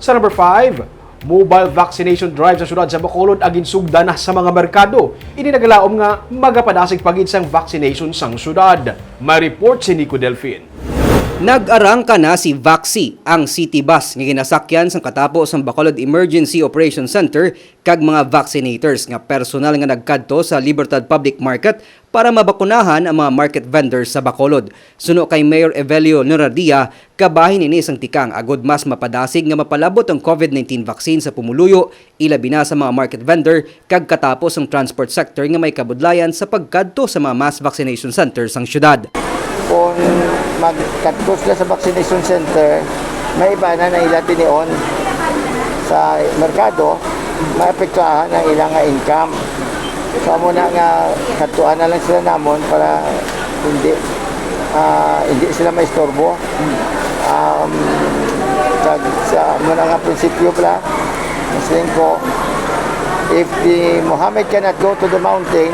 Sa number 5, mobile vaccination drive sa syudad sa Bacolod agin sugda na sa mga merkado. Ininagalaom nga magapadasig pagid sang vaccination sang syudad. May report si Nico Delfin. Nag-arangka na si Vaxi, ang city bus nga ginasakyan sang katapos ang Bacolod Emergency Operation Center kag mga vaccinators nga personal nga nagkadto sa Libertad Public Market para mabakunahan ang mga market vendors sa Bacolod. Suno kay Mayor Evelio Noradia, kabahin ini sang tikang agod mas mapadasig nga mapalabot ang COVID-19 vaccine sa pumuluyo, ilabi na sa mga market vendor kag katapos ang transport sector nga may kabudlayan sa pagkadto sa mga mass vaccination centers sang syudad. Kung magkatko sila sa vaccination center, may iba na ila tinion sa merkado, maapektuhan ang ilang income. So muna nga katuan na lang sila namon para hindi sila maistorbo. Sa muna nga prinsipyo pala, masling ko, if the Muhammad cannot go to the mountain,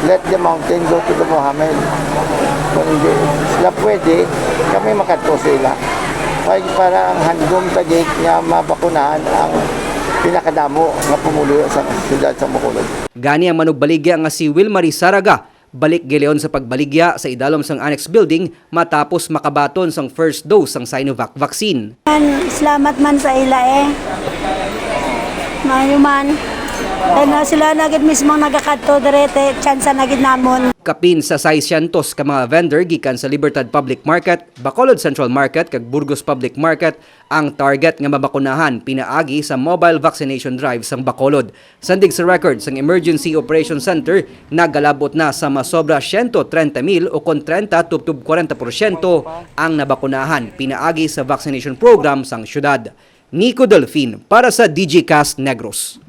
let the mountain go to the Muhammad. Kung hindi sila pwede, kami makadto sila. Para ang handom tagig nga mabakunahan ang pinakadamo nga pumulo sa syudad sa Bacolod. Gani ang manugbaligya nga si Wilmarie Saraga, balik gileon sa pagbaligya sa idalom sang annex building matapos makabaton sang first dose sang Sinovac vaccine. Salamat man sa ila Mayuman. Kaya sila nagid mismo nagakadto direte, tsansa nagid namon. Kapin sa 600 ka mga vendor gikan sa Libertad Public Market, Bacolod Central Market kag Burgos Public Market ang target nga mabakunahan pinaagi sa mobile vaccination drive sang Bacolod. Sandig sa record sang Emergency Operation Center, nagalabot na sa masobra 130,000 o kon 30 to 40% ang nabakunahan pinaagi sa vaccination program sang syudad. Nico Delfin para sa DigiCast Negros.